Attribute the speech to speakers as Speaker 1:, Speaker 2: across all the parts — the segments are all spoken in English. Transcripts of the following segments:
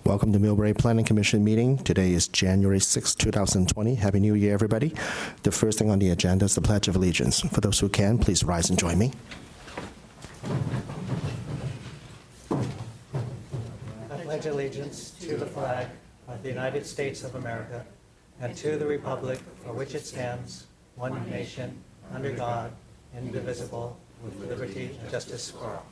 Speaker 1: Welcome to Millbrae Planning Commission meeting. Today is January 6, 2020. Happy New Year, everybody. The first thing on the agenda is the Pledge of Allegiance. For those who can, please rise and join me.
Speaker 2: I pledge allegiance to the flag of the United States of America and to the republic for which it stands, one nation, under God, indivisible, with liberty and justice for all.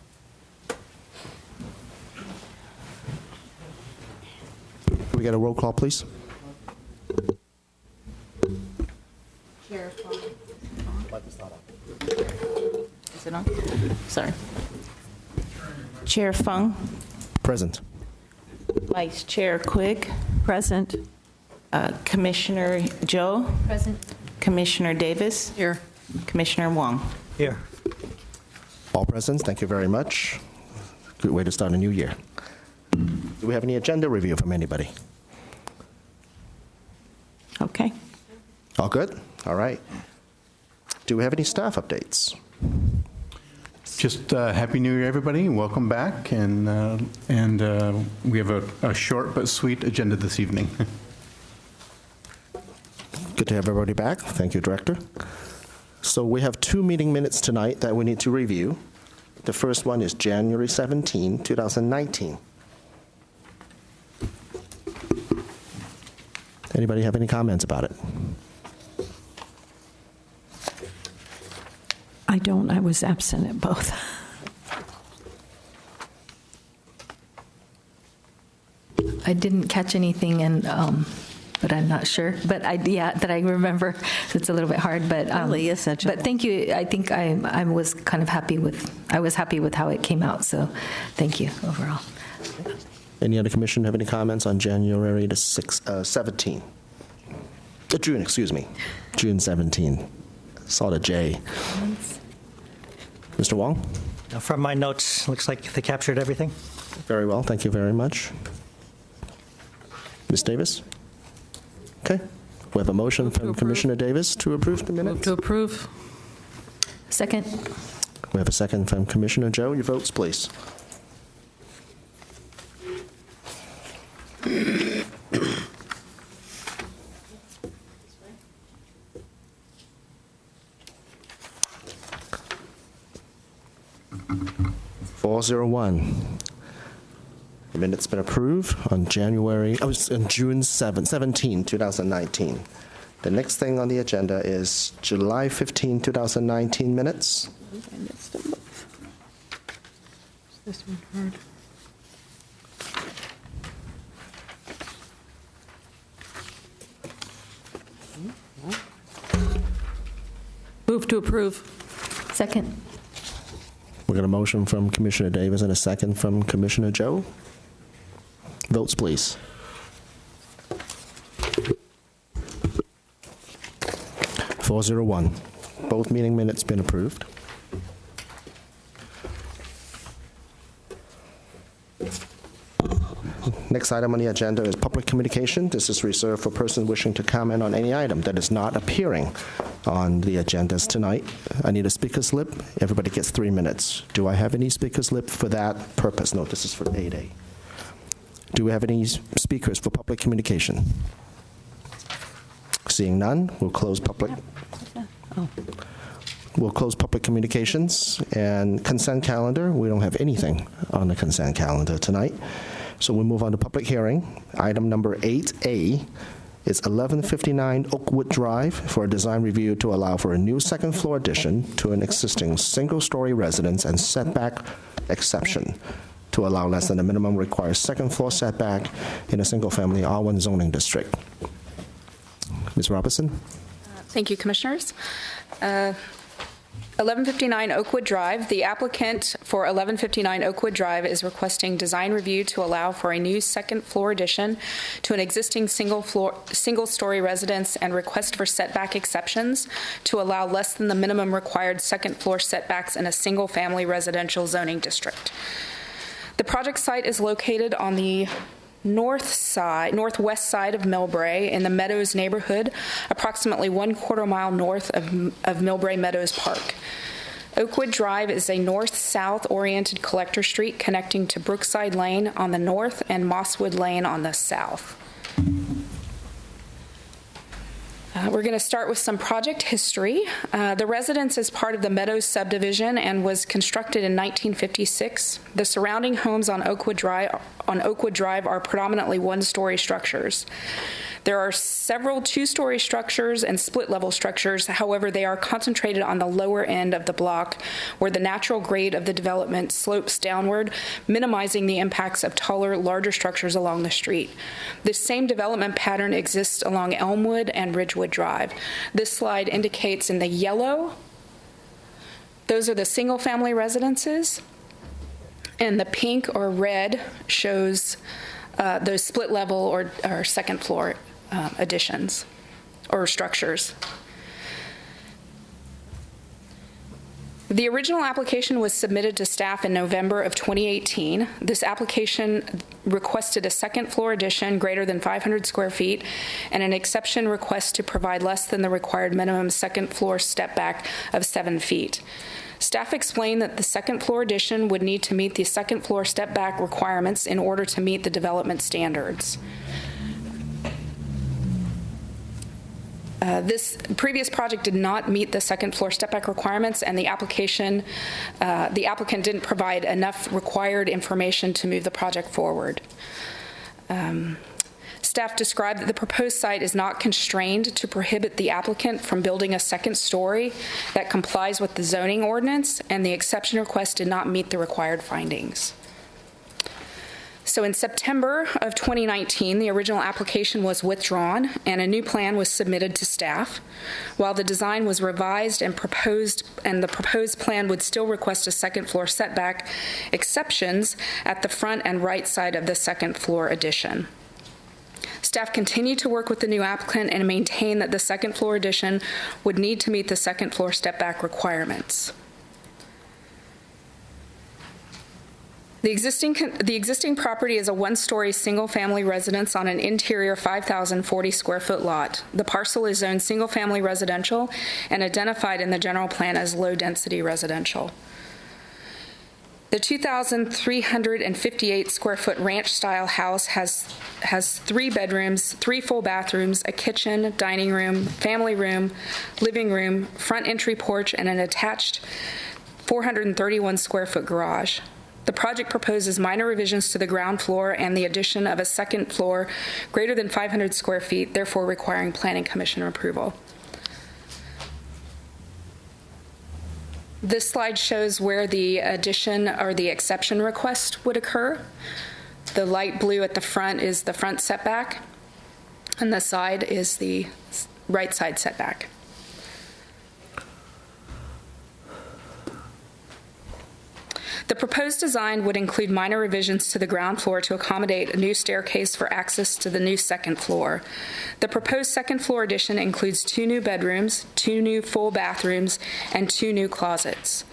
Speaker 1: Can we get a roll call, please?
Speaker 3: Chair Fung. Is it on? Sorry. Chair Fung.
Speaker 1: Present.
Speaker 3: Vice Chair Quigg.
Speaker 4: Present.
Speaker 3: Commissioner Joe.
Speaker 4: Present.
Speaker 3: Commissioner Davis.
Speaker 4: Here.
Speaker 3: Commissioner Wong.
Speaker 2: Here.
Speaker 1: All present. Thank you very much. Good way to start a new year. Do we have any agenda review from anybody?
Speaker 3: Okay.
Speaker 1: All good? All right. Do we have any staff updates?
Speaker 5: Just Happy New Year, everybody. Welcome back. And we have a short but sweet agenda this evening.
Speaker 1: Good to have everybody back. Thank you, Director. So we have 2 meeting minutes tonight that we need to review. The first one is January 17, 2019. Anybody have any comments about it?
Speaker 4: I don't. I was absent at both. I didn't catch anything, but I'm not sure. But that I remember. It's a little bit hard, but
Speaker 3: Really is such a
Speaker 4: but thank you. I think I was kind of happy with. I was happy with how it came out. So, thank you overall.
Speaker 1: Any other commission have any comments on January the 17? June, excuse me. June 17. Saw the J. Mr. Wong?
Speaker 2: Now, from my notes, looks like they captured everything.
Speaker 1: Very well. Thank you very much. Ms. Davis? Okay. We have a motion from Commissioner Davis to approve the minutes.
Speaker 6: Move to approve.
Speaker 4: Second.
Speaker 1: We have a second from Commissioner Joe. Your votes, please. The minute's been approved on June 17, 2019. The next thing on the agenda is July 15, 2019 minutes.
Speaker 6: I missed them both. Is this one hard? Move to approve.
Speaker 4: Second.
Speaker 1: We got a motion from Commissioner Davis and a second from Commissioner Joe. Votes, please. Both meeting minutes been approved. Next item on the agenda is public communication. This is reserved for persons wishing to comment on any item that is not appearing on the agendas tonight. I need a speaker slip. Everybody gets 3 minutes. Do I have any speaker slip for that purpose? No, this is for 8A. Do we have any speakers for public communication? Seeing none, we'll close public. We'll close public communications and consent calendar. We don't have anything on the consent calendar tonight. So we move on to public hearing. Item number 8A is 1159 Oakwood Drive for a design review to allow for a new second floor addition to an existing single-story residence and setback exception to allow less than the minimum required second floor setback in a single-family R1 zoning district. Ms. Robinson?
Speaker 7: Thank you, Commissioners. 1159 Oakwood Drive. The applicant for 1159 Oakwood Drive is requesting design review to allow for a new second floor addition to an existing single-story residence and request for setback exceptions to allow less than the minimum required second floor setbacks in a single-family residential zoning district. The project site is located on the northwest side of Millbrae in the Meadows neighborhood, approximately 1/4 mile north of Millbrae Meadows Park. Oakwood Drive is a north-south oriented collector street connecting to Brookside Lane on the north and Mosswood Lane on the south. We're going to start with some project history. The residence is part of the Meadows subdivision and was constructed in 1956. The surrounding homes on Oakwood Drive are predominantly one-story structures. There are several two-story structures and split-level structures. However, they are concentrated on the lower end of the block where the natural grade of the development slopes downward, minimizing the impacts of taller, larger structures along the street. This same development pattern exists along Elmwood and Ridgewood Drive. This slide indicates in the yellow, those are the single-family residences, and the pink or red shows those split-level or second-floor additions or structures. The original application was submitted to staff in November of 2018. This application requested a second-floor addition greater than 500 square feet and an exception request to provide less than the required minimum second-floor step back of 7 feet. Staff explained that the second-floor addition would need to meet the second-floor step-back requirements in order to meet the development standards. This previous project did not meet the second-floor step-back requirements, and the applicant didn't provide enough required information to move the project forward. Staff described that the proposed site is not constrained to prohibit the applicant from building a second story that complies with the zoning ordinance, and the exception request did not meet the required findings. So in September of 2019, the original application was withdrawn and a new plan was submitted to staff. While the design was revised and the proposed plan would still request a second floor setback exceptions at the front and right side of the second floor addition. Staff continued to work with the new applicant and maintain that the second floor addition would need to meet the second floor step back requirements. The existing property is a one-story single-family residence on an interior 5,040 square foot lot. The parcel is zoned single-family residential and identified in the general plan as low-density residential. The 2,358 square foot ranch-style house has 3 bedrooms, 3 full bathrooms, a kitchen, dining room, family room, living room, front entry porch, and an attached 431 square foot garage. The project proposes minor revisions to the ground floor and the addition of a second floor greater than 500 square feet, therefore requiring Planning Commission approval. This slide shows where the addition or the exception request would occur. The light blue at the front is the front setback, and the side is the right side setback. The proposed design would include minor revisions to the ground floor to accommodate a new staircase for access to the new second floor. The proposed second floor addition includes 2 new bedrooms, 2 new full bathrooms, and 2 new closets.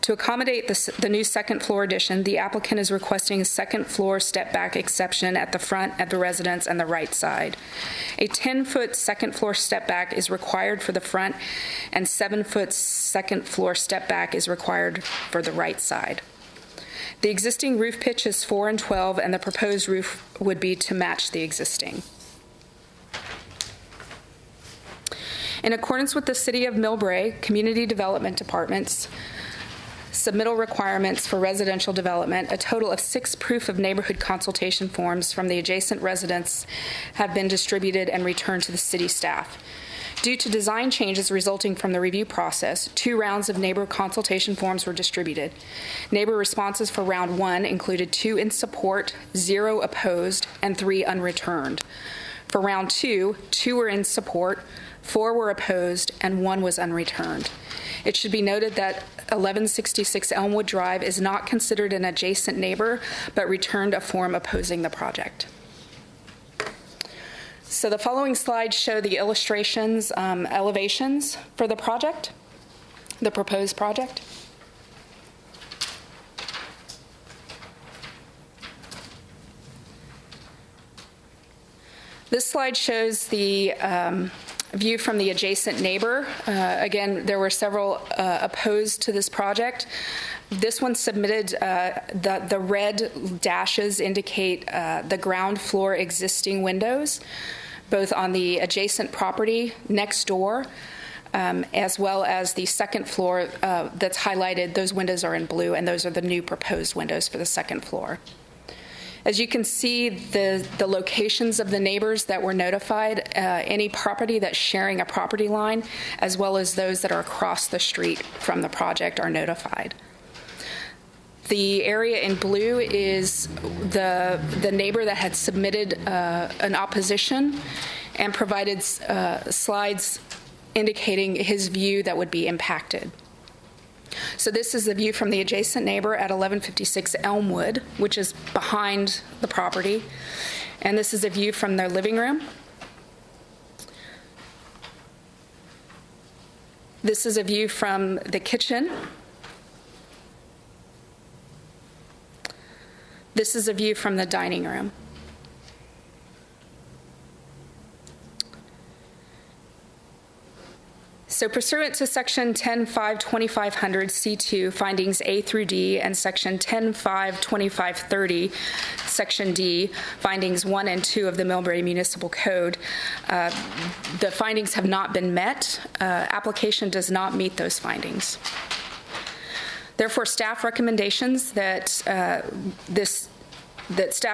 Speaker 7: To accommodate the new second floor addition, the applicant is requesting a second floor step back exception at the front of the residence and the right side. A 10-foot second floor step back is required for the front, and 7-foot second floor step back is required for the right side. The existing roof pitch is 4 and 12, and the proposed roof would be to match the existing. In accordance with the City of Millbrae Community Development Department's submittal requirements for residential development, a total of 6 proof of neighborhood consultation forms from the adjacent residents have been distributed and returned to the city staff. Due to design changes resulting from the review process, 2 rounds of neighbor consultation forms were distributed. Neighbor responses for round 1 included 2 in support, 0 opposed, and 3 unreturned. For round 2, 2 were in support, 4 were opposed, and 1 was unreturned. It should be noted that 1166 Elmwood Drive is not considered an adjacent neighbor, but returned a form opposing the project. So the following slides show the illustrations, elevations for the project, the proposed project. This slide shows the view from the adjacent neighbor. Again, there were several opposed to this project. This one submitted, the red dashes indicate the ground floor existing windows, both on the adjacent property next door, as well as the second floor that's highlighted. Those windows are in blue, and those are the new proposed windows for the second floor. As you can see, the locations of the neighbors that were notified, any property that's sharing a property line, as well as those that are across the street from the project, are notified. The area in blue is the neighbor that had submitted an opposition and provided slides indicating his view that would be impacted. So this is the view from the adjacent neighbor at 1156 Elmwood, which is behind the property. And this is a view from their living room. This is a view from the kitchen. This is a view from the dining room. So pursuant to Section 10.5.2500 C2, findings A through D, and Section 10.5.2530, Section D, findings 1 and 2 of the Millbrae Municipal Code, the findings have not been met. Application does not meet those findings. Therefore, staff recommendations that staff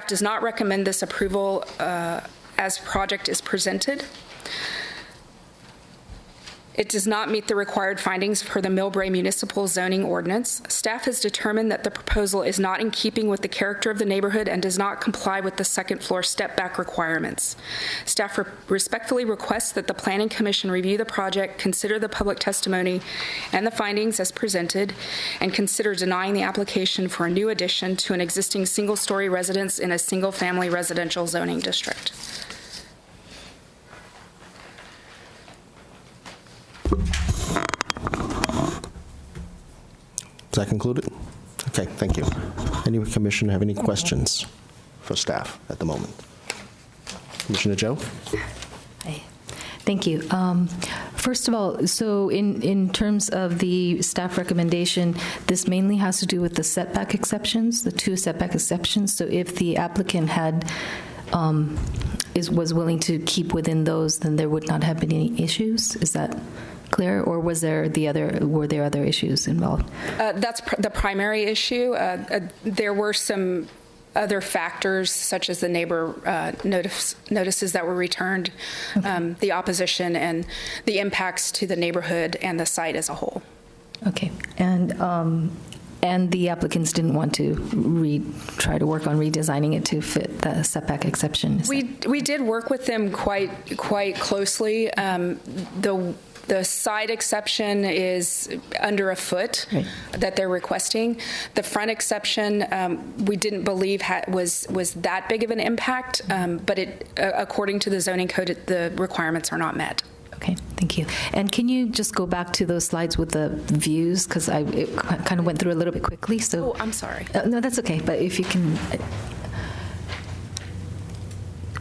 Speaker 7: does not recommend this approval as project is presented. It does not meet the required findings for the Millbrae Municipal Zoning Ordinance. Staff has determined that the proposal is not in keeping with the character of the neighborhood and does not comply with the second floor step-back requirements. Staff respectfully requests that the Planning Commission review the project, consider the public testimony and the findings as presented, and consider denying the application for a new addition to an existing single-story residence in a single-family residential zoning district.
Speaker 1: Is that concluded? Okay, thank you. Any commissioner have any questions for staff at the moment? Commissioner Joe?
Speaker 4: Hi. Thank you. First of all, so in terms of the staff recommendation, this mainly has to do with the setback exceptions, the 2 setback exceptions. So if the applicant had was willing to keep within those, then there would not have been any issues. Is that clear, or were there other issues involved?
Speaker 7: That's the primary issue. There were some other factors, such as the neighbor notices that were returned, okay. The opposition, and the impacts to the neighborhood and the site as a whole.
Speaker 4: Okay, and the applicants didn't want to try to work on redesigning it to fit the setback exception.
Speaker 7: We did work with them quite closely. The side exception is under a foot, right, that they're requesting. The front exception, we didn't believe was that big of an impact, but according to the zoning code, the requirements are not met.
Speaker 4: Okay, thank you. And can you just go back to those slides with the views, because it kind of went through a little bit quickly. So.
Speaker 7: Oh, I'm sorry.
Speaker 4: No, that's okay. But if you can.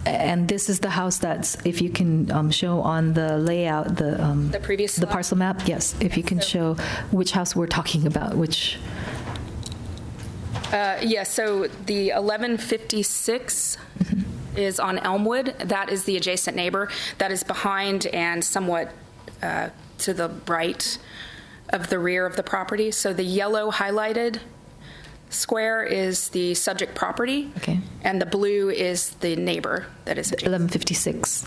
Speaker 4: And this is the house that's, if you can show on the layout, the
Speaker 7: previous
Speaker 4: the parcel map, yes. If you can show which house we're talking about, which.
Speaker 7: Yeah. So the 1156 is on Elmwood. That is the adjacent neighbor. That is behind and somewhat to the right of the rear of the property. So the yellow highlighted square is the subject property,
Speaker 4: okay,
Speaker 7: and the blue is the neighbor that is adjacent.
Speaker 4: 1156.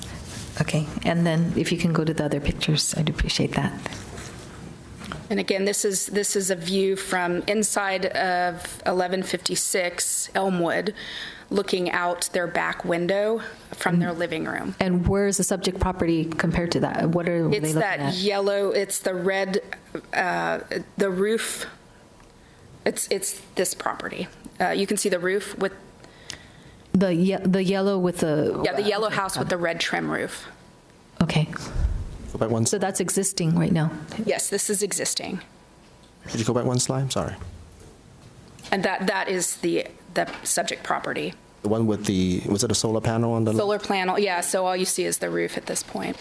Speaker 4: Okay, and then if you can go to the other pictures, I'd appreciate that.
Speaker 7: And again, this is a view from inside of 1156 Elmwood, looking out their back window from their living room.
Speaker 4: And where is the subject property compared to that? What are they looking at?
Speaker 7: It's that yellow. It's the red. The roof. It's this property. You can see the roof with
Speaker 4: the yellow with the
Speaker 7: the yellow house with the red trim roof.
Speaker 4: Okay.
Speaker 1: Go back one.
Speaker 4: So that's existing right now.
Speaker 7: Yes, this is existing.
Speaker 1: Could you go back one slide? I'm sorry.
Speaker 7: And that is the subject property.
Speaker 1: The one with was it a solar panel on the
Speaker 7: solar panel? Yeah. So all you see is the roof at this point.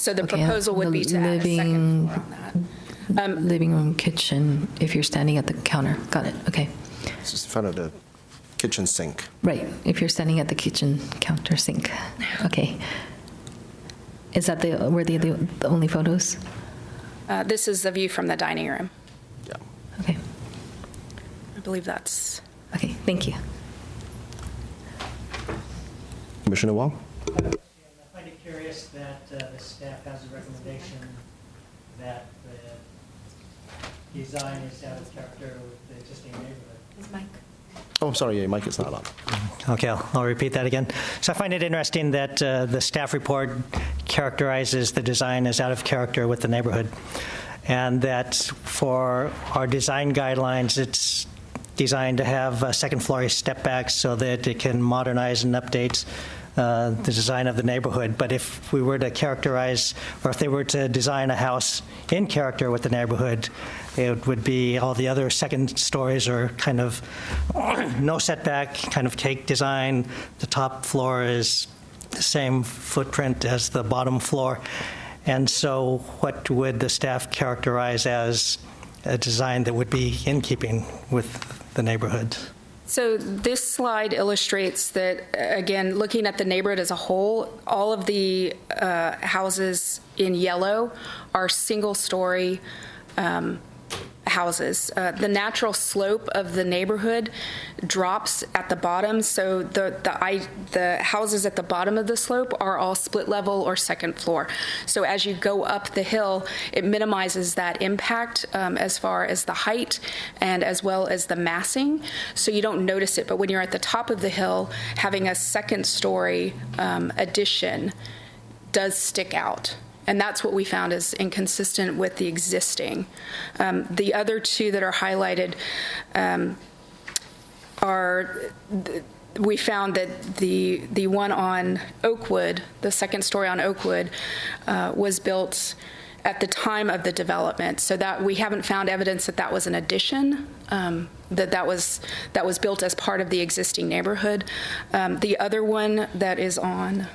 Speaker 7: So the
Speaker 4: Okay,
Speaker 7: proposal would be to add a second floor on that.
Speaker 4: Living room, kitchen, if you're standing at the counter. Got it, okay.
Speaker 1: It's just in front of the kitchen sink.
Speaker 4: Right, if you're standing at the kitchen counter sink. Okay. Is that were the only photos?
Speaker 7: This is the view from the dining room.
Speaker 1: Yeah.
Speaker 4: Okay,
Speaker 7: I believe that's...
Speaker 4: okay, thank you.
Speaker 1: Commissioner Wong?
Speaker 2: I find it curious that the staff has a recommendation that the design is out of character with the existing neighborhood.
Speaker 1: Oh, I'm sorry, your mic is not on.
Speaker 2: Okay, I'll repeat that again. So I find it interesting that the staff report characterizes the design as out of character with the neighborhood, and that for our design guidelines, it's designed to have second floor step backs so that it can modernize and update the design of the neighborhood. But if we were to characterize, or if they were to design a house in character with the neighborhood, it would be all the other second stories are kind of no setback, kind of cake design. The top floor is the same footprint as the bottom floor. And so what would the staff characterize as a design that would be in keeping with the neighborhood?
Speaker 7: So this slide illustrates that, again, looking at the neighborhood as a whole, all of the houses in yellow are single-story houses. The natural slope of the neighborhood drops at the bottom, so the houses at the bottom of the slope are all split level or second floor. So as you go up the hill, it minimizes that impact as far as the height and as well as the massing, so you don't notice it. But when you're at the top of the hill, having a second story addition does stick out. And that's what we found is inconsistent with the existing. The other two that are highlighted we found that the one on Oakwood, the second story on Oakwood, was built at the time of the development, so that we haven't found evidence that that was an addition, that was built as part of the existing neighborhood. The other one that is on,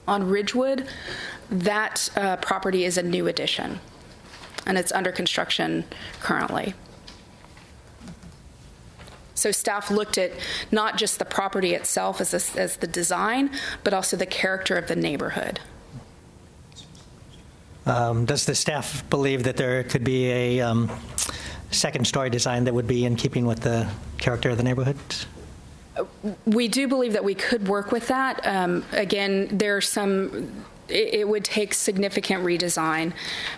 Speaker 7: on Ridgewood, that property is a new addition, and it's under construction currently. So staff looked at not just the property itself as the design, but also the character of the neighborhood.
Speaker 2: Does the staff believe that there could be a second-story design that would be in keeping with the character of the neighborhood?
Speaker 7: We do believe that we could work with that. Again, there's some. It would take significant redesign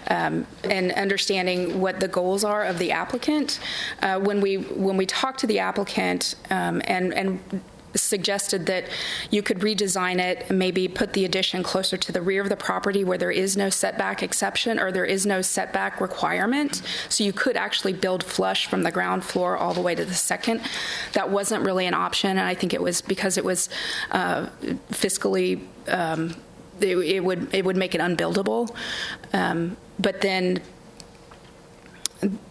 Speaker 7: and understanding what the goals are of the applicant. When we talked to the applicant and suggested that you could redesign it, maybe put the addition closer to the rear of the property where there is no setback exception or there is no setback requirement, so you could actually build flush from the ground floor all the way to the second. That wasn't really an option, and I think it was because it was fiscally it would make it unbuildable. But then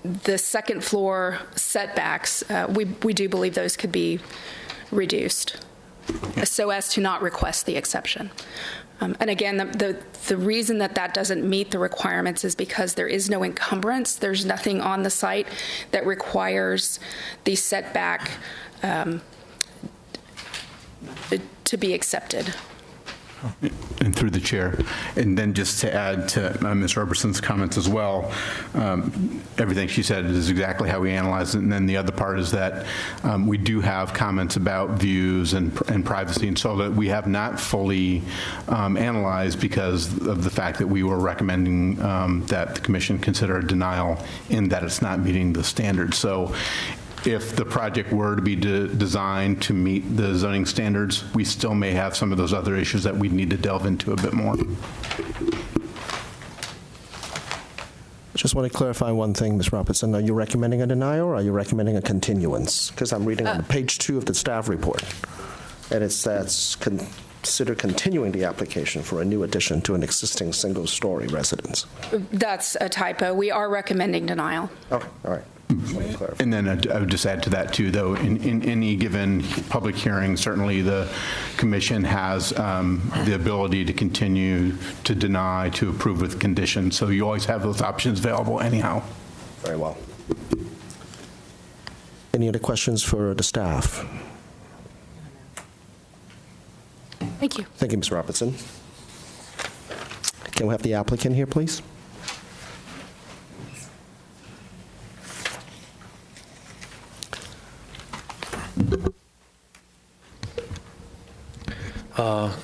Speaker 7: the second floor setbacks, we do believe those could be reduced so as to not request the exception. And again, the reason that doesn't meet the requirements is because there is no encumbrance. There's nothing on the site that requires the setback to be accepted.
Speaker 5: And through the chair, and then just to add to Ms. Roberson's comments as well, everything she said is exactly how we analyze it. And then the other part is that we do have comments about views and privacy, and so that we have not fully analyzed because of the fact that we were recommending that the commission consider a denial in that it's not meeting the standards. So if the project were to be designed to meet the zoning standards, we still may have some of those other issues that we'd need to delve into a bit more.
Speaker 1: Just want to clarify one thing, Ms. Robertson. Are you recommending a denial or are you recommending a continuance? Because I'm reading on page 2 of the staff report, and it says consider continuing the application for a new addition to an existing single-story residence.
Speaker 7: That's a typo. We are recommending denial.
Speaker 1: Okay, all right.
Speaker 5: And then I would just add to that too, though, in any given public hearing, certainly the commission has the ability to continue to deny, to approve with conditions. So you always have those options available anyhow.
Speaker 1: Very well. Any other questions for the staff?
Speaker 7: Thank you.
Speaker 1: Thank you, Ms. Robertson. Can we have the applicant here, please?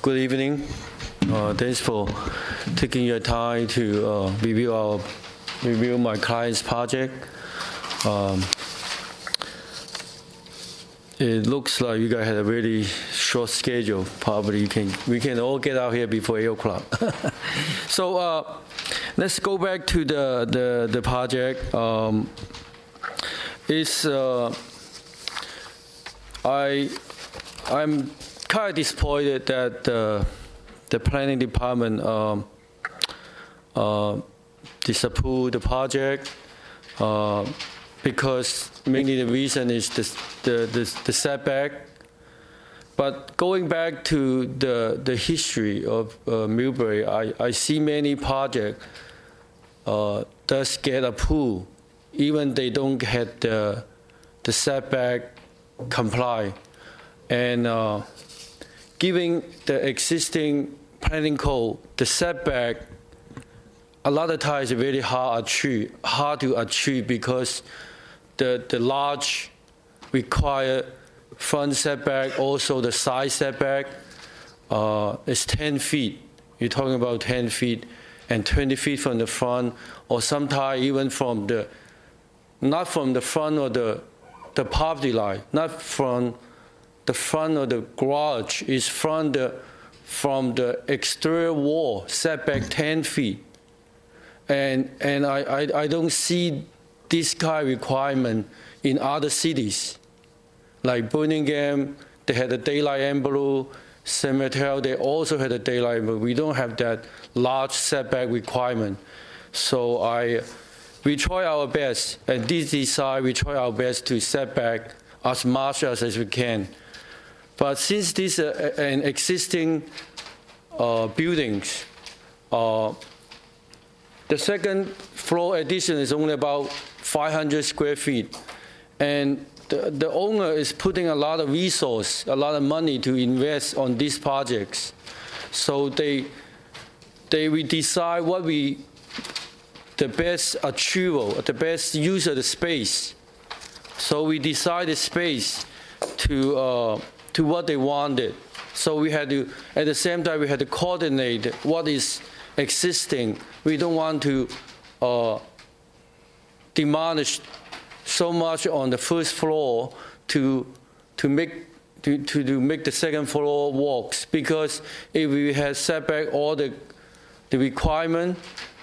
Speaker 6: Good evening. Thanks for taking your time to review my client's project. It looks like you guys had a really short schedule. Probably we can all get out here before 8 o'clock. So let's go back to the project. I'm kind of disappointed that the planning department disapproved the project because mainly the reason is the setback. But going back to the history of Millbrae, I see many projects does get approved, even they don't get the setback comply. And given the existing planning code, the setback a lot of times is very hard to achieve because the large required front setback, also the side setback is 10 feet. You're talking about 10 feet and 20 feet from the front, or sometimes even from not from the front of the property line, not from the front of the garage, is from the exterior wall, setback 10 feet. And I don't see this kind of requirement in other cities. Like Birmingham, they had a daylight envelope. San Mateo, they also had a daylight envelope. We don't have that large setback requirement. So we try our best, and this design, we try our best to set back as much as we can. But since this is an existing buildings, the second floor addition is only about 500 square feet. And the owner is putting a lot of resource, a lot of money to invest on these projects. So we decide what the best achievable, the best use of the space. So we decide the space to what they wanted. So we had to, at the same time, we had to coordinate what is existing. We don't want to demolish so much on the first floor to make the second floor works, because if we had set back all the requirement,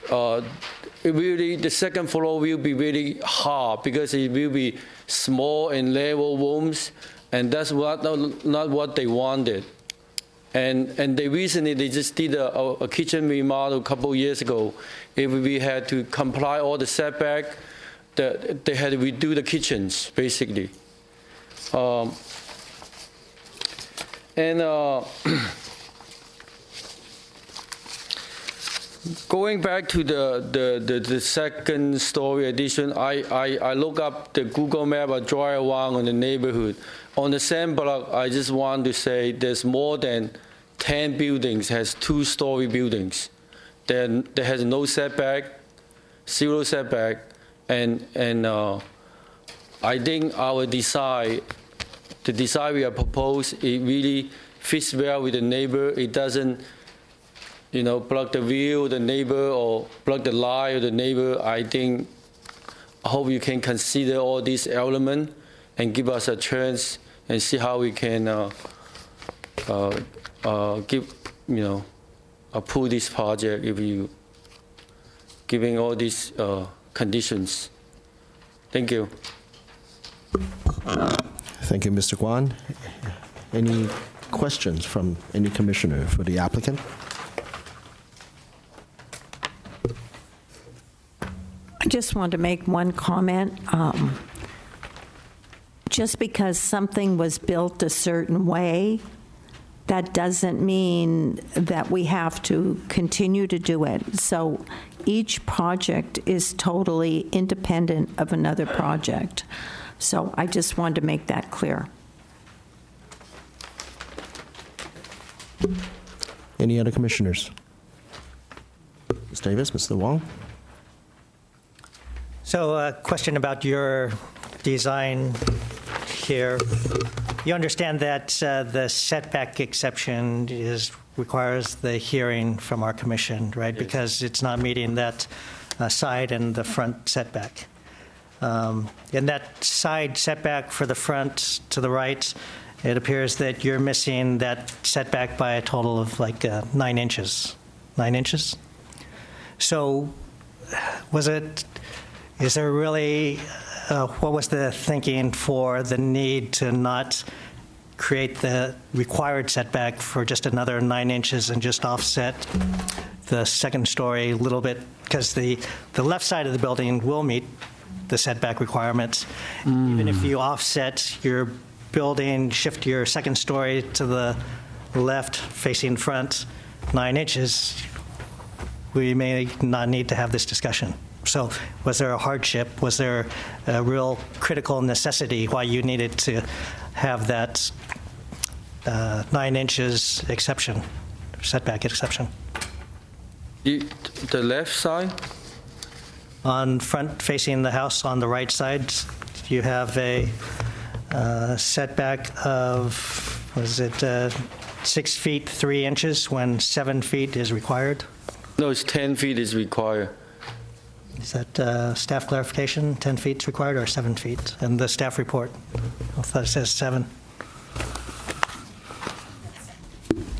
Speaker 6: the second floor will be really hard because it will be small and level rooms, and that's not what they wanted. And they recently just did a kitchen remodel a couple of years ago. If we had to comply all the setback, they had to redo the kitchens basically. Going back to the second story addition, I look up the Google map, I drive around on the neighborhood. On the same block, I just want to say there's more than 10 buildings, has 2-story buildings. That has no setback, 0 setback, and I think our design, the design we have proposed, it really fits well with the neighbor. It doesn't, block the view of the neighbor or block the light of the neighbor. I hope you can consider all these elements and give us a chance and see how we can approve this project if you giving all these conditions. Thank you.
Speaker 1: Thank you, Mr. Guan. Any questions from any commissioner for the applicant?
Speaker 8: just want to make one comment. Just because something was built a certain way, that doesn't mean that we have to continue to do it. So each project is totally independent of another project. So I just wanted to make that clear.
Speaker 1: Any other commissioners? Ms. Davis, Mr. Wong?
Speaker 2: So a question about your design here. You understand that the setback exception requires the hearing from our commission, right? Yes. Because it's not meeting that side and the front setback. And that side setback for the front to the right, it appears that you're missing that setback by a total of like 9 inches. 9 inches? So is there really, what was the thinking for the need to not create the required setback for just another 9 inches and just offset the second story a little bit? Because the left side of the building will meet the setback requirements. Even if you offset your building, shift your second story to the left facing front 9 inches, we may not need to have this discussion. So was there a hardship? Was there a real critical necessity why you needed to have that 9 inches exception, setback exception?
Speaker 6: The left side?
Speaker 2: On front facing the house on the right side, you have a setback of, was it 6 feet 3 inches when 7 feet is required?
Speaker 6: No, it's 10 feet is required.
Speaker 2: Is that staff clarification? 10 feet is required or 7 feet? In the staff report, I thought it says 7.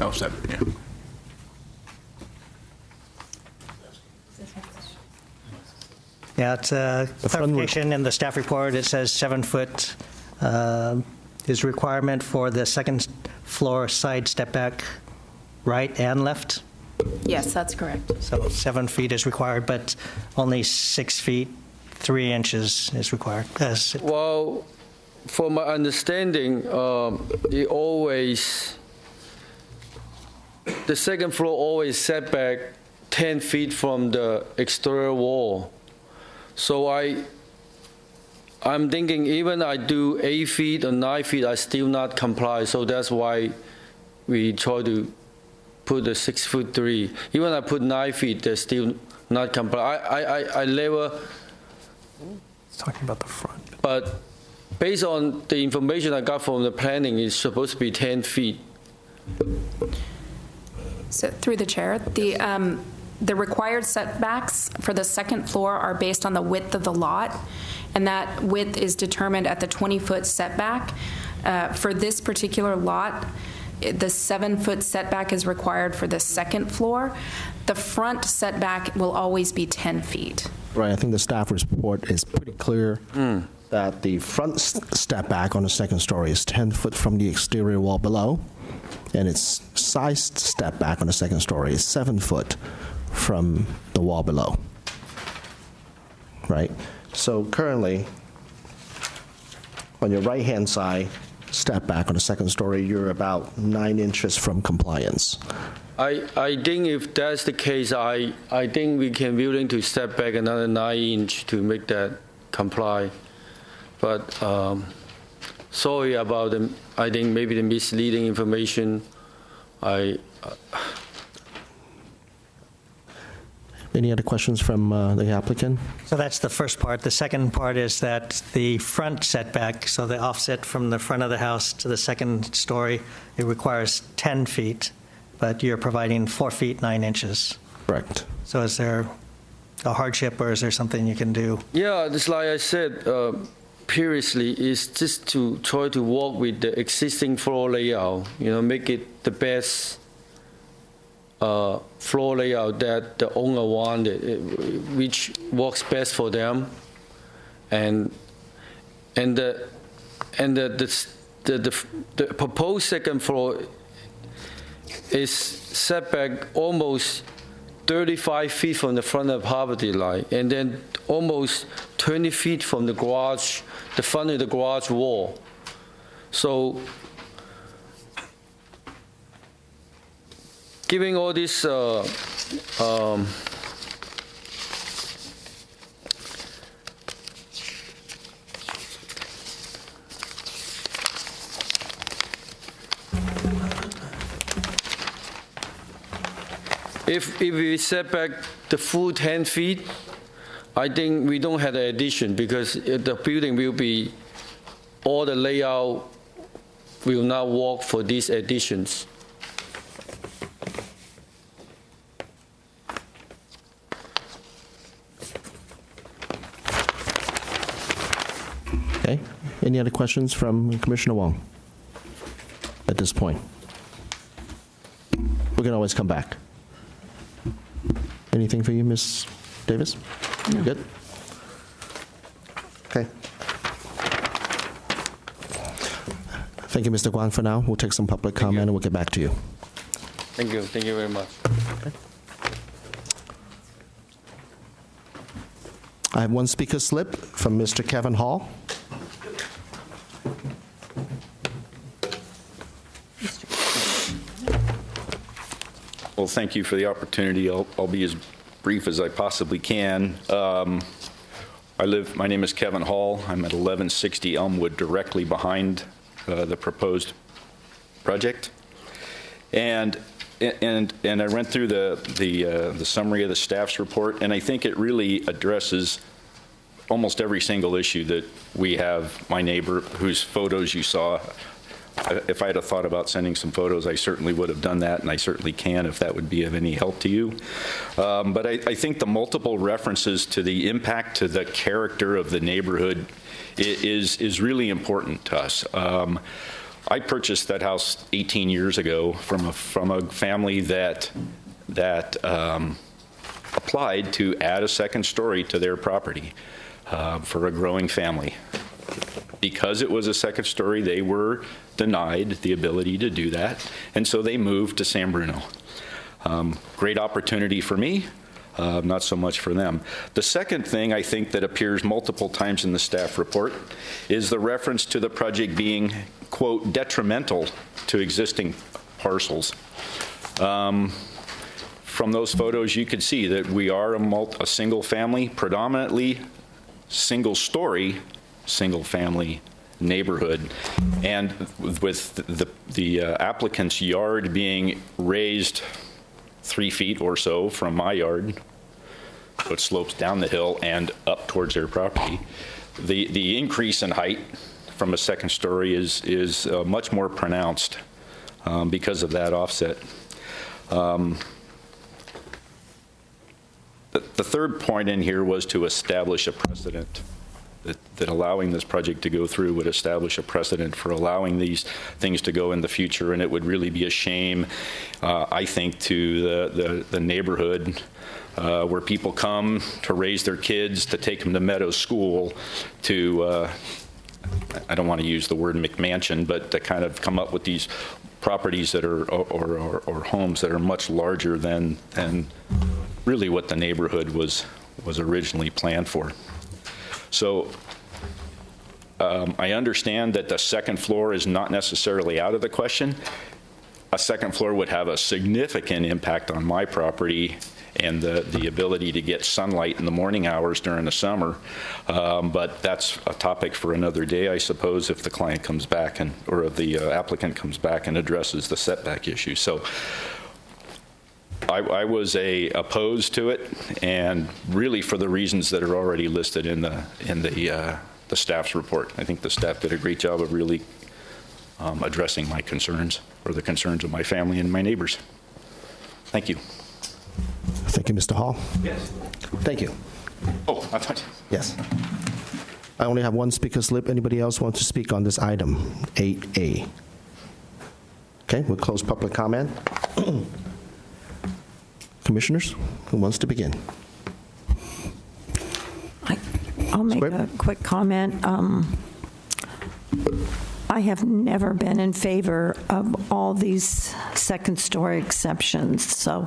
Speaker 5: Oh, 7, yeah.
Speaker 2: Yeah, it's a clarification in the staff report. It says 7 foot is requirement for the second floor side step back, right and left.
Speaker 7: Yes, that's correct.
Speaker 2: So 7 feet is required, but only 6 feet 3 inches is required.
Speaker 6: Well, from my understanding, the second floor always set back 10 feet from the exterior wall. So I'm thinking even I do 8 feet or 9 feet, I still not comply. So that's why we try to put the 6'3". Even I put 9 feet, they're still not comply. I never.
Speaker 1: It's talking about the front.
Speaker 6: But based on the information I got from the planning, it's supposed to be 10 feet.
Speaker 7: So through the chair, the required setbacks for the second floor are based on the width of the lot, and that width is determined at the 20-foot setback. For this particular lot, the 7-foot setback is required for the second floor. The front setback will always be 10 feet.
Speaker 1: Right, I think the staff report is pretty clear that the front step back on the second story is 10 foot from the exterior wall below, and its side step back on the second story is 7 foot from the wall below, right? So currently, on your right-hand side, step back on the second story, you're about 9 inches from compliance.
Speaker 6: I think if that's the case, I think we can be willing to step back another 9 inch to make that comply. But sorry about them. I think maybe the misleading information.
Speaker 1: Any other questions from the applicant?
Speaker 2: So that's the first part. The second part is that the front setback, so the offset from the front of the house to the second story, it requires 10 feet, but you're providing 4 feet 9 inches.
Speaker 1: Correct.
Speaker 2: So is there a hardship, or is there something you can do?
Speaker 6: Yeah, just like I said previously, is just to try to work with the existing floor layout, make it the best floor layout that the owner wanted, which works best for them, and the proposed second floor is set back almost 35 feet from the front of the property line, and then almost 20 feet from the garage, the front of the garage wall. So giving all this if we set back the full 10 feet, I think we don't have the addition because the building will be, all the layout will not work for these additions.
Speaker 1: Okay. Any other questions from Commissioner Wong at this point? We can always come back. Anything for you, Ms. Davis? No. You good? Okay. Thank you, Mr. Guan, for now. We'll take some public comment and we'll get back to you.
Speaker 6: Thank you. Thank you very much.
Speaker 1: Okay. I have one speaker slip from Mr. Kevin Hall.
Speaker 9: Well, thank you for the opportunity. I'll be as brief as I possibly can. My name is Kevin Hall. I'm at 1160 Elmwood, directly behind the proposed project. And I went through the summary of the staff's report, and I think it really addresses almost every single issue that we have. My neighbor, whose photos you saw, if I had thought about sending some photos, I certainly would have done that, and I certainly can if that would be of any help to you. But I think the multiple references to the impact to the character of the neighborhood is really important to us. I purchased that house 18 years ago from a family that applied to add a second story to their property for a growing family. Because it was a second story, they were denied the ability to do that, and so they moved to San Bruno. Great opportunity for me, not so much for them. The second thing I think that appears multiple times in the staff report is the reference to the project being, quote, detrimental to existing parcels. From those photos, you could see that we are a single family, predominantly single story, single family neighborhood, and with the applicant's yard being raised 3 feet or so from my yard, so it slopes down the hill and up towards their property. The increase in height from a second story is much more pronounced because of that offset. The third point in here was to establish a precedent. That allowing this project to go through would establish a precedent for allowing these things to go in the future, and it would really be a shame, I think, to the neighborhood where people come to raise their kids, to take them to Meadows School, to, I don't want to use the word McMansion, but to kind of come up with these properties that are, or homes that are much larger than really what the neighborhood was originally planned for. So I understand that the second floor is not necessarily out of the question. A second floor would have a significant impact on my property and the ability to get sunlight in the morning hours during the summer. But that's a topic for another day, I suppose, if the client comes back or if the applicant comes back and addresses the setback issue. So I was opposed to it, and really for the reasons that are already listed in the staff's report. I think the staff did a great job of really addressing my concerns, or the concerns of my family and my neighbors. Thank you.
Speaker 1: Thank you, Mr. Hall.
Speaker 9: Yes.
Speaker 1: Thank you.
Speaker 9: Oh, I thought.
Speaker 1: Yes. I only have one speaker slip. Anybody else want to speak on this item, 8A? Okay, we'll close public comment. Commissioners, who wants to begin?
Speaker 8: I'll make a quick comment. I have never been in favor of all these second-story exceptions, so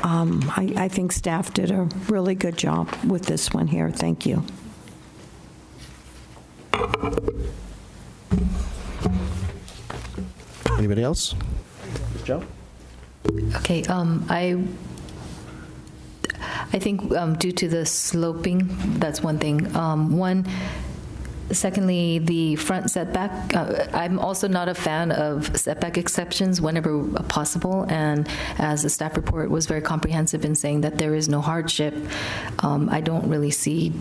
Speaker 8: I think staff did a really good job with this one here. Thank you.
Speaker 1: Anybody else? Joe?
Speaker 4: Okay, I think due to the sloping, that's one thing. Secondly, the front setback, I'm also not a fan of setback exceptions whenever possible, and as the staff report was very comprehensive in saying that there is no hardship, I don't really see,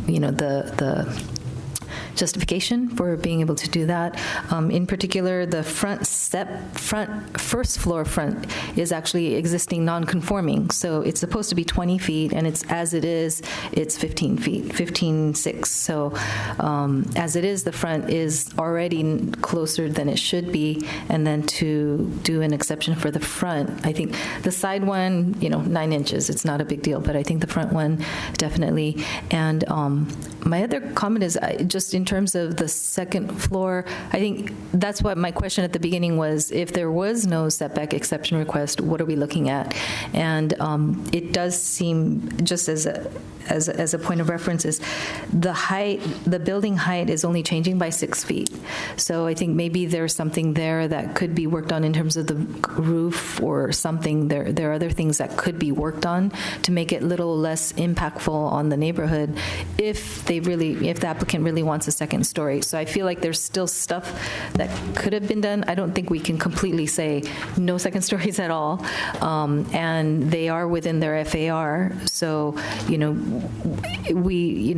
Speaker 4: the justification for being able to do that. In particular, the first floor front is actually existing non-conforming, so it's supposed to be 20 feet, and it's 15 feet, 15.6. So as it is, the front is already closer than it should be, and then to do an exception for the front, I think the side one, 9 inches, it's not a big deal, but I think the front one definitely. And my other comment is just in terms of the second floor, I think that's what my question at the beginning was. If there was no setback exception request, what are we looking at? And it does seem, just as a point of reference, is the building height is only changing by 6 feet. So I think maybe there's something there that could be worked on in terms of the roof or something. There are other things that could be worked on to make it a little less impactful on the neighborhood if the applicant really wants a second story. So I feel like there's still stuff that could have been done. I don't think we can completely say no second stories at all. And they are within their FAR. So,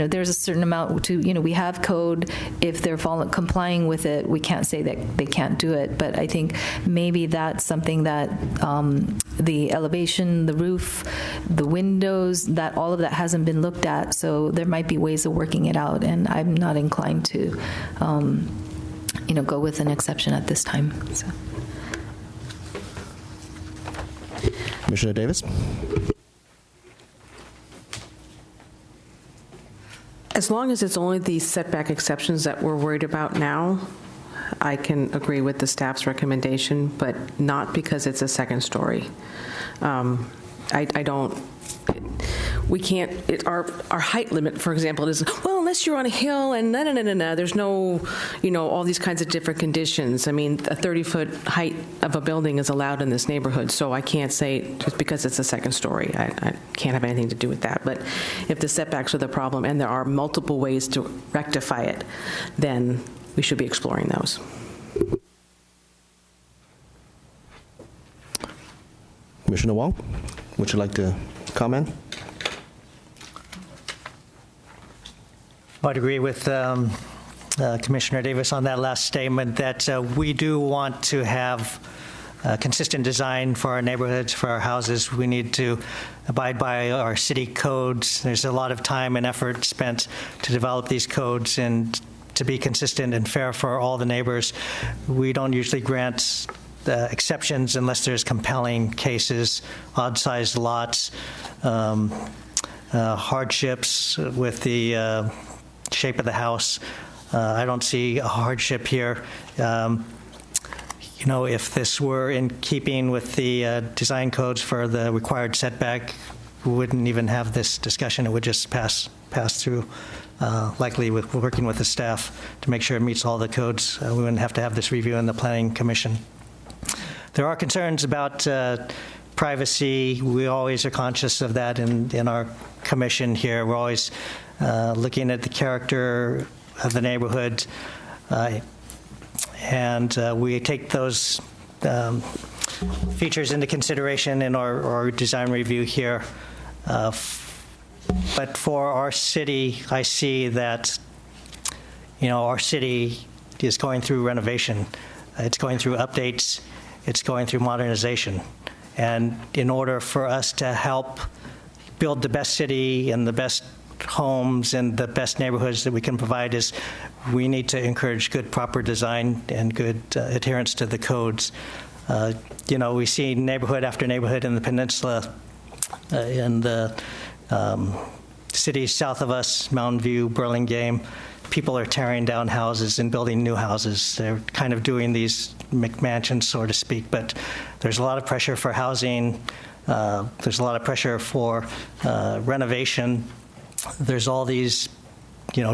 Speaker 4: there's a certain amount to, we have code. If they're complying with it, we can't say that they can't do it. But I think maybe that's something that the elevation, the roof, the windows, that all of that hasn't been looked at. So there might be ways of working it out. And I'm not inclined to, go with an exception at this time. So.
Speaker 1: Commissioner Davis?
Speaker 10: As long as it's only the setback exceptions that we're worried about now, I can agree with the staff's recommendation, but not because it's a second story. We can't, our height limit, for example, is, well, unless you're on a hill and no, there's no, all these kinds of different conditions. I mean, a 30-foot height of a building is allowed in this neighborhood, so I can't say just because it's a second story, I can't have anything to do with that. But if the setbacks are the problem and there are multiple ways to rectify it, then we should be exploring those.
Speaker 1: Commissioner Wong, would you like to comment?
Speaker 2: I'd agree with Commissioner Davis on that last statement that we do want to have consistent design for our neighborhoods, for our houses. We need to abide by our city codes. There's a lot of time and effort spent to develop these codes and to be consistent and fair for all the neighbors. We don't usually grant exceptions unless there's compelling cases, odd-sized lots, hardships with the shape of the house. I don't see a hardship here. If this were in keeping with the design codes for the required setback, we wouldn't even have this discussion. It would just pass through, likely with working with the staff to make sure it meets all the codes. We wouldn't have to have this review in the Planning Commission. There are concerns about privacy. We always are conscious of that in our commission here. We're always looking at the character of the neighborhood, and we take those features into consideration in our design review here. But for our city, I see that our city is going through renovation. It's going through updates. It's going through modernization. And in order for us to help build the best city and the best homes and the best neighborhoods that we can provide, is we need to encourage good, proper design and good adherence to the codes. We see neighborhood after neighborhood in the peninsula, in the cities south of us, Mountain View, Burlingame. People are tearing down houses and building new houses. They're kind of doing these McMansions, so to speak, but there's a lot of pressure for housing. There's a lot of pressure for renovation. There's all these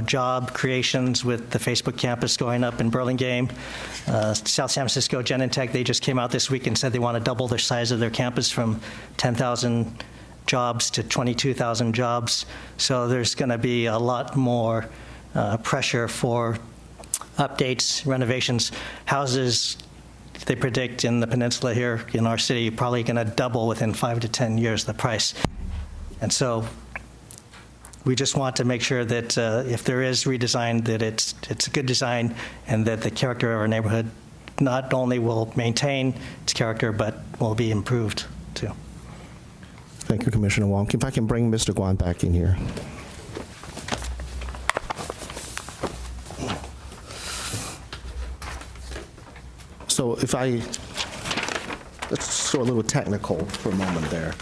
Speaker 2: job creations with the Facebook campus going up in Burlingame. South San Francisco, Genentech, they just came out this week and said they want to double the size of their campus from 10,000 jobs to 22,000 jobs. So there's going to be a lot more pressure for updates, renovations. Houses, they predict in the peninsula here in our city, probably going to double within 5 to 10 years, the price. And so we just want to make sure that if there is redesign, that it's a good design and that the character of our neighborhood not only will maintain its character, but will be improved too.
Speaker 1: Thank you, Commissioner Wong. If I can bring Mr. Guan back in here. So let's go a little technical for a moment there.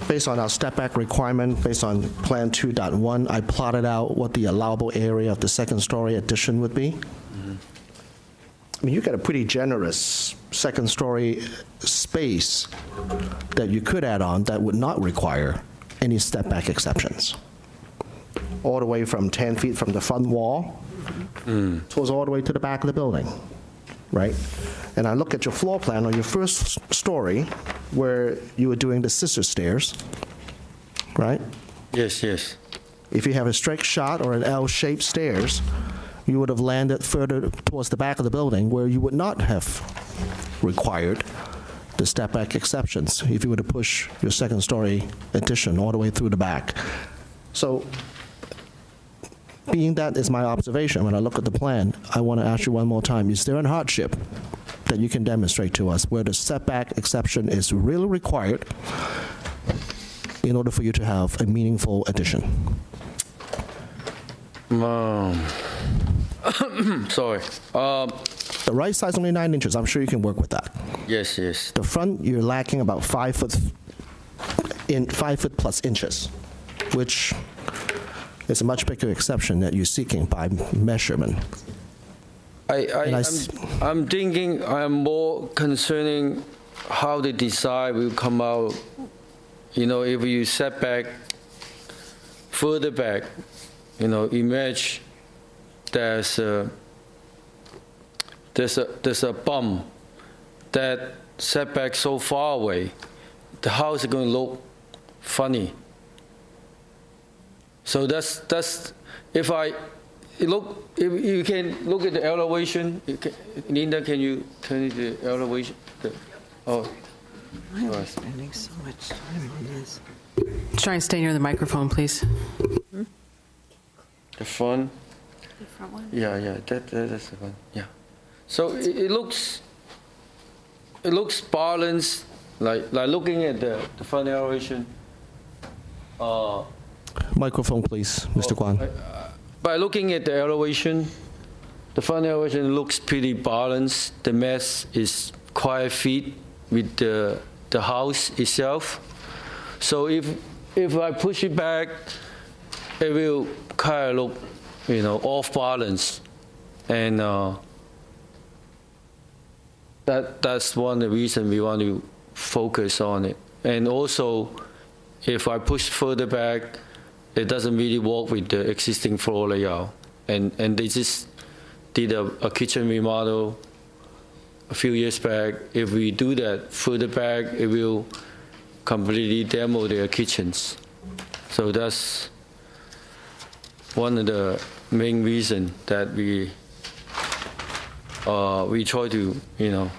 Speaker 1: Based on our step back requirement, based on Plan 2.1, I plotted out what the allowable area of the second story addition would be. I mean, you got a pretty generous second story space that you could add on that would not require any step back exceptions. All the way from 10 feet from the front wall towards all the way to the back of the building, right? And I look at your floor plan on your first story where you were doing the scissor stairs, right?
Speaker 6: Yes, yes.
Speaker 1: If you have a straight shot or an L-shaped stairs, you would have landed further towards the back of the building where you would not have required the step-back exceptions if you were to push your second-story addition all the way through the back. So, being that is my observation, when I look at the plan, I want to ask you one more time, is there a hardship that you can demonstrate to us where the setback exception is really required in order for you to have a meaningful addition?
Speaker 6: Sorry.
Speaker 1: The right side's only 9 inches. I'm sure you can work with that.
Speaker 6: Yes, yes.
Speaker 1: The front, you're lacking about 5 foot plus inches, which is a much bigger exception that you're seeking by measurement.
Speaker 6: I'm thinking I'm more concerning how the design will come out. You know, if you set back further back, you know, imagine there's a bump that set back so far away, the house is going to look funny. So that's if you can look at the elevation. Linda, can you turn the elevation?
Speaker 10: I'm spending so much time on this. Try and stay near the microphone, please.
Speaker 6: The front.
Speaker 7: The front one?
Speaker 6: Yeah, that's the one. Yeah. So it looks balanced, like looking at the front elevation.
Speaker 1: Microphone, please, Mr. Guan.
Speaker 6: By looking at the elevation, the front elevation looks pretty balanced. The mass is quite fit with the house itself. So if I push it back, it will kind of look, you know, off balance, and that's one of the reasons we want to focus on it. And also, if I push further back, it doesn't really work with the existing floor layout. And they just did a kitchen remodel a few years back. If we do that further back, it will completely demo their kitchens. So that's one of the main reasons that we try to, you know,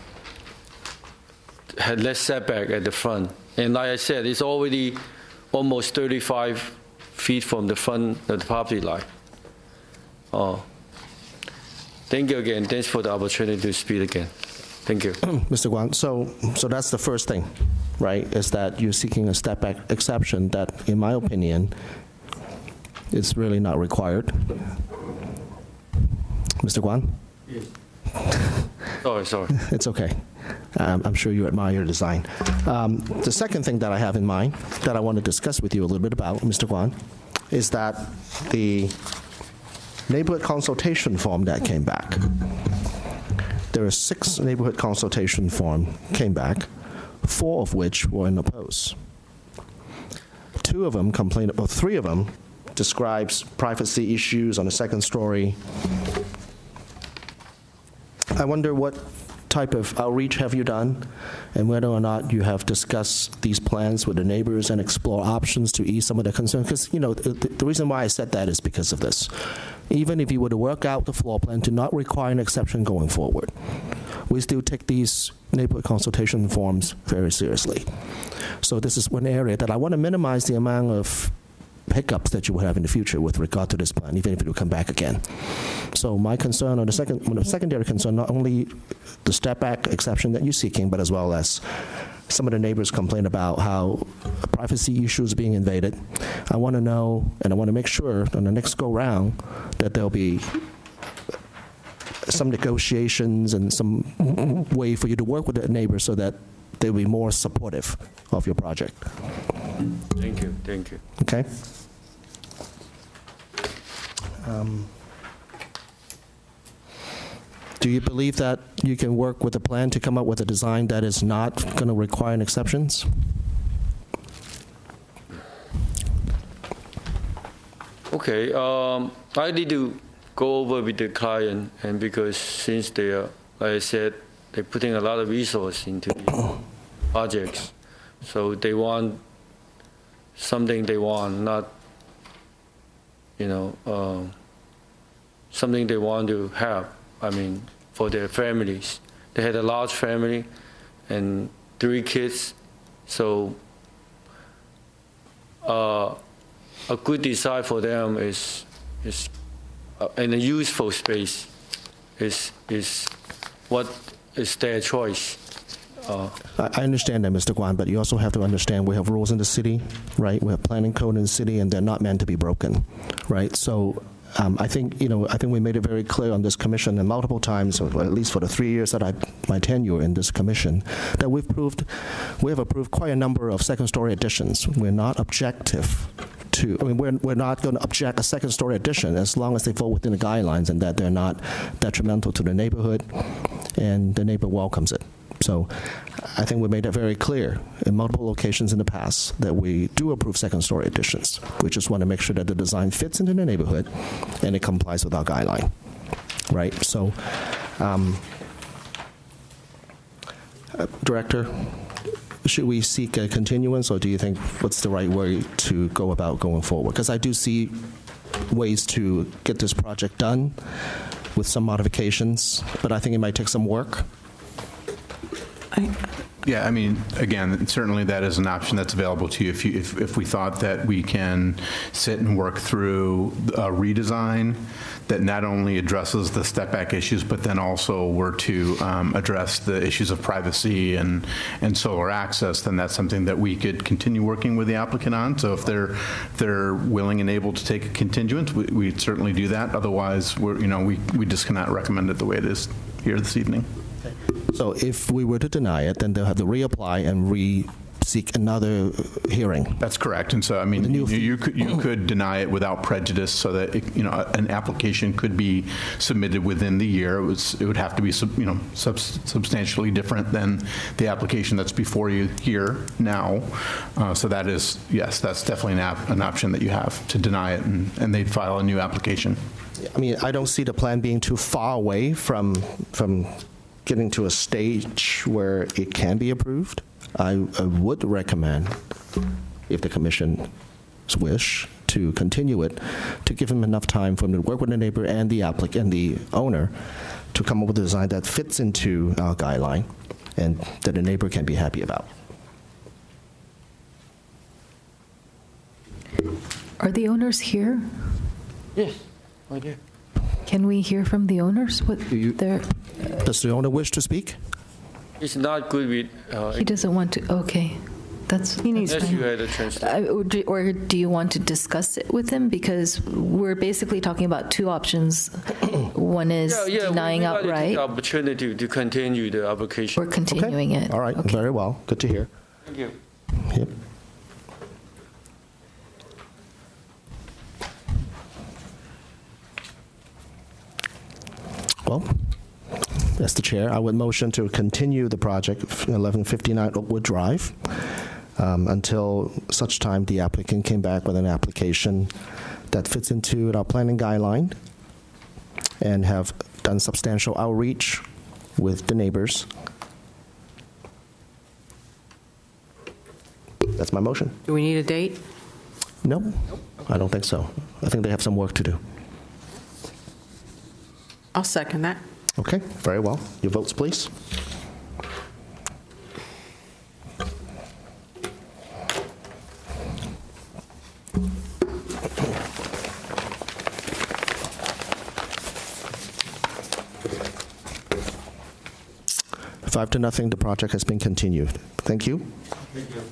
Speaker 6: have less setback at the front. And like I said, it's already almost 35 feet from the front of the property line. Thank you again. Thanks for the opportunity to speak again. Thank you.
Speaker 1: Mr. Guan, so that's the first thing, right, is that you're seeking a step-back exception that, in my opinion, is really not required. Mr. Guan?
Speaker 6: Yes. Sorry.
Speaker 1: It's okay. I'm sure you admire your design. The second thing that I have in mind that I want to discuss with you a little bit about, Mr. Guan, is that the neighborhood consultation form that came back. there are 6 neighborhood consultation forms came back, 4 of which were in oppose. 2 of them complained, well, 3 of them describes privacy issues on the second story. I wonder what type of outreach have you done, and whether or not you have discussed these plans with the neighbors and explore options to ease some of their concerns. Because, you know, the reason why I said that is because of this. Even if you were to work out the floor plan to not require an exception going forward, we still take these neighborhood consultation forms very seriously. So this is one area that I want to minimize the amount of hiccups that you will have in the future with regard to this plan, even if it will come back again. So my concern on the secondary concern, not only the step back exception that you're seeking, but as well as some of the neighbors complain about how privacy issues being invaded. I want to know, and I want to make sure on the next go round that there'll be some negotiations and some way for you to work with the neighbors so that they'll be more supportive of your project.
Speaker 6: Thank you. Thank you.
Speaker 1: Okay. Do you believe that you can work with a plan to come up with a design that is not going to require exceptions?
Speaker 6: Okay. I need to go over with the client, and because since they are, like I said, they're putting a lot of resource into the projects, so they want something they want, not, you know, something they want to have. I mean, for their families. They had a large family and 3 kids, so a good design for them is and a useful space is what is their choice.
Speaker 1: I understand that, Mr. Guan, but you also have to understand we have rules in the city, right? We have planning code in the city, and they're not meant to be broken, right? So I think we made it very clear on this commission and multiple times, or at least for the 3 years that my tenure in this commission, that we have approved quite a number of second-story additions. We're not objective to. I mean, we're not going to object a second-story addition as long as they fall within the guidelines and that they're not detrimental to the neighborhood, and the neighbor welcomes it. So I think we made that very clear in multiple locations in the past that we do approve second-story additions. We just want to make sure that the design fits into the neighborhood and it complies with our guideline, right? So, Director, should we seek a continuance, or do you think what's the right way to go about going forward? Because I do see ways to get this project done with some modifications, but I think it might take some work.
Speaker 5: Yeah, I mean, again, certainly that is an option that's available to you. If we thought that we can sit and work through a redesign that not only addresses the step back issues, but then also were to address the issues of privacy and solar access, then that's something that we could continue working with the applicant on. So if they're willing and able to take a continuance, we'd certainly do that. Otherwise, we just cannot recommend it the way it is here this evening.
Speaker 1: So if we were to deny it, then they'll have to reapply and seek another hearing.
Speaker 5: That's correct. And so, I mean, you could deny it without prejudice, so that an application could be submitted within the year. It would have to be substantially different than the application that's before you here now. So that is, yes, that's definitely an option that you have to deny it, and they'd file a new application.
Speaker 1: I mean, I don't see the plan being too far away from getting to a stage where it can be approved. I would recommend, if the commission's wish, to continue it, to give them enough time for them to work with the neighbor and the applicant, the owner, to come up with a design that fits into our guideline and that the neighbor can be happy about.
Speaker 4: Are the owners here?
Speaker 6: Yes, right here.
Speaker 4: Can we hear from the owners?
Speaker 1: Does the owner wish to speak?
Speaker 6: It's not good with.
Speaker 4: He doesn't want to. Okay, that's.
Speaker 6: Unless you had a translation.
Speaker 4: Or do you want to discuss it with him? Because we're basically talking about 2 options. One is denying outright.
Speaker 6: The opportunity to continue the application.
Speaker 4: Or continuing it.
Speaker 1: All right.
Speaker 4: Okay.
Speaker 1: Very well. Good to hear.
Speaker 6: Thank you.
Speaker 1: Yep. Well, as the chair, I would motion to continue the project 1159 Oakwood Drive until such time the applicant came back with an application that fits into our planning guideline and have done substantial outreach with the neighbors. That's my motion.
Speaker 10: Do we need a date?
Speaker 1: No, I don't think so. I think they have some work to do.
Speaker 10: I'll second that.
Speaker 1: Okay, very well. Your votes, please. Five to nothing, the project has been continued. Thank you.
Speaker 2: Thank you.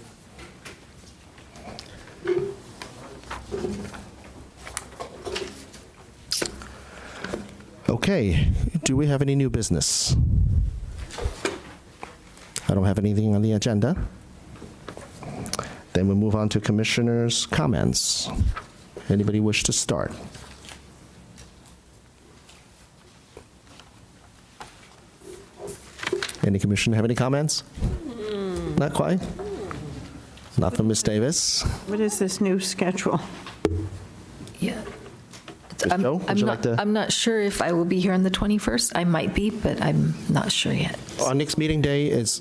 Speaker 1: Okay, do we have any new business? I don't have anything on the agenda. Then we move on to commissioners' comments. Anybody wish to start? Any commissioner have any comments? Not quite? Not from Ms. Davis?
Speaker 8: What is this new schedule?
Speaker 4: Yeah.
Speaker 1: Ms. Joe, would you like to?
Speaker 4: I'm not sure if I will be here on the 21st. I might be, but I'm not sure yet.
Speaker 1: Our next meeting day is,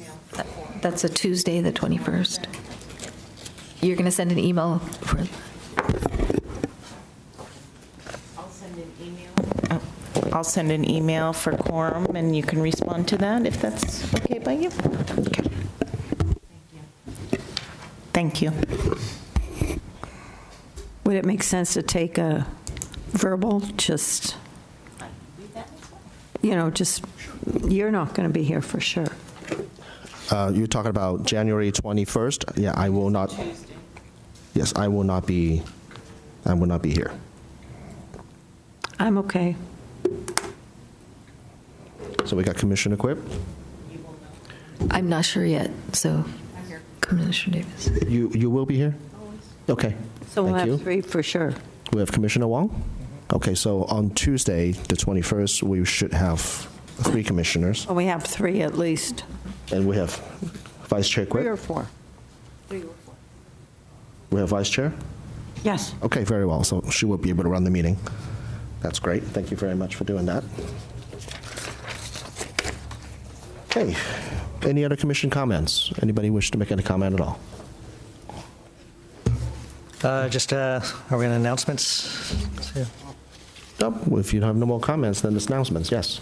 Speaker 4: That's a Tuesday, the 21st. You're going to send an email for...
Speaker 3: I'll send an email for quorum, and you can respond to that if that's okay by you. Okay. Thank you.
Speaker 8: Would it make sense to take a verbal, just, just, you're not going to be here for sure.
Speaker 1: you're talking about January 21st? Yeah, I will not. Yes, I will not be here.
Speaker 8: I'm okay.
Speaker 1: So we got Commissioner Quipp.
Speaker 4: I'm not sure yet, so Commissioner Davis.
Speaker 1: You will be here? Okay.
Speaker 8: So we'll
Speaker 1: Thank you.
Speaker 8: have 3 for sure.
Speaker 1: We have Commissioner Wong? Okay, so on Tuesday, the 21st, we should have 3 commissioners.
Speaker 8: Well, we have 3 at least.
Speaker 1: And we have Vice Chair
Speaker 8: 3 or
Speaker 1: Quipp?
Speaker 8: 4?
Speaker 1: We have Vice Chair?
Speaker 8: Yes.
Speaker 1: Okay, very well. So she will be able to run the meeting. That's great. Thank you very much for doing that. Okay. Any other commission comments? Anybody wish to make any comment at all?
Speaker 2: Are we in announcements?
Speaker 1: No, if you have no more comments, then it's announcements, yes.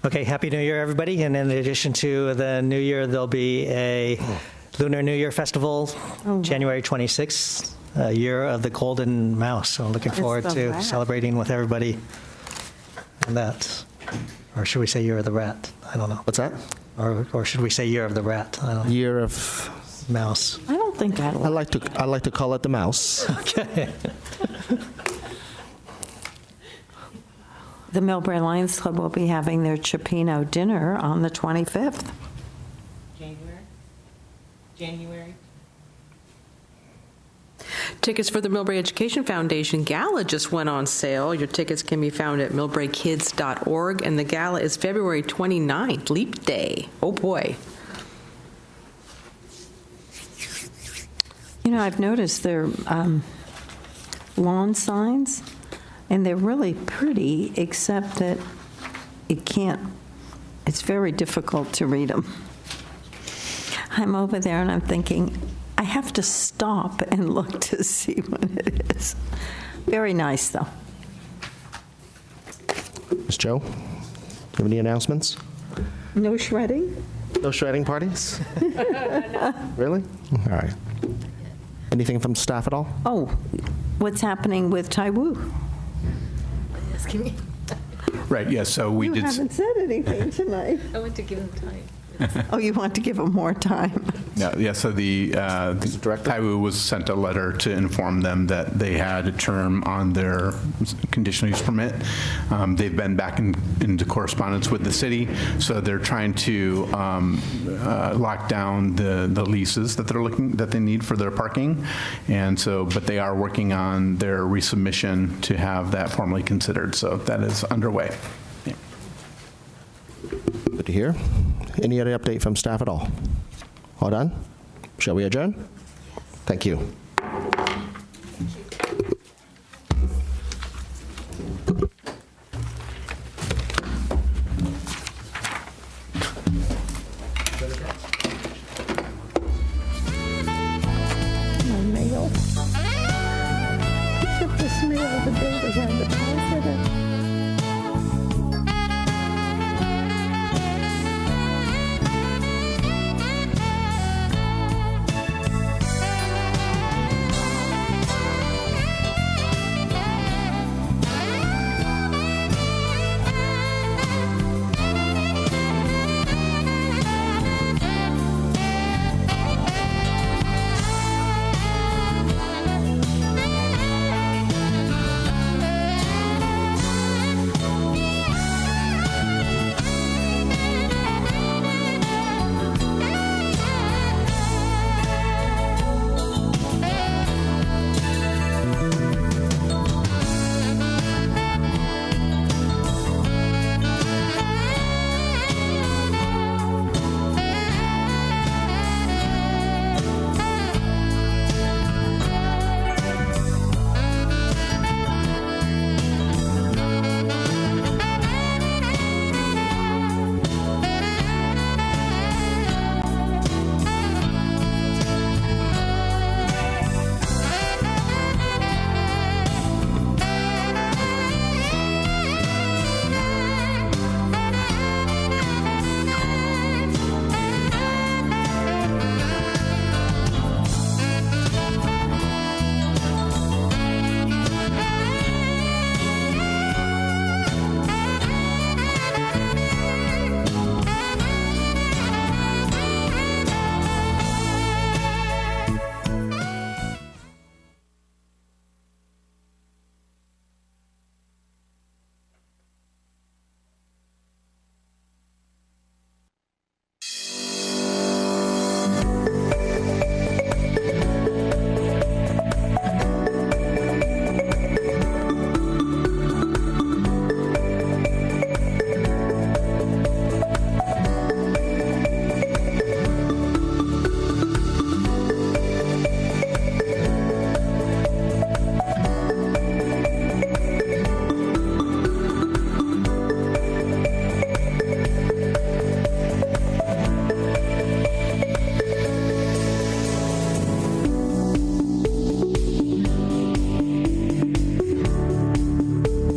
Speaker 2: Okay, Happy New Year, everybody. And in addition to the New Year, there'll be a Lunar New Year Festival, January 26th, Year of the Golden Mouse. So looking forward
Speaker 8: the
Speaker 2: to
Speaker 8: rat.
Speaker 2: celebrating with everybody on that. Or should we say Year of the Rat? I don't know.
Speaker 1: What's that?
Speaker 2: Or should we say Year of the Rat? I don't know.
Speaker 1: Year of...
Speaker 2: Mouse.
Speaker 8: I don't think
Speaker 1: I like to call it the mouse.
Speaker 2: Okay.
Speaker 8: The Millbrae Lions Club will be having their Cioppino dinner on the 25th.
Speaker 3: January.
Speaker 10: Tickets for the Millbrae Education Foundation Gala just went on sale. Your tickets can be found at millbraekids.org, and the gala is February 29th, Leap Day. Oh, boy.
Speaker 8: You know, I've noticed their lawn signs, and they're really pretty, except that it's very difficult to read them. I'm over there and I'm thinking, I have to stop and look to see what it is. Very nice, though.
Speaker 1: Ms. Joe, have any announcements?
Speaker 8: No shredding?
Speaker 1: No shredding parties? Really? All right. Anything from staff at all?
Speaker 8: Oh, what's happening with Taiwu?
Speaker 5: Right, yes, so we
Speaker 8: You
Speaker 5: did.
Speaker 8: haven't said anything tonight.
Speaker 4: I want to give him time.
Speaker 8: Oh, you want to give them more time?
Speaker 5: Yeah, so the
Speaker 1: Director?
Speaker 5: Taiwu was sent a letter to inform them that they had a term on their conditional use permit. They've been back into correspondence with the city, so they're trying to lock down the leases that they need for their parking, and so, but they are working on their resubmission to have that formally considered. So that is underway. Yeah.
Speaker 1: to hear. Any other update from staff at all? All done? Shall we adjourn? Thank you.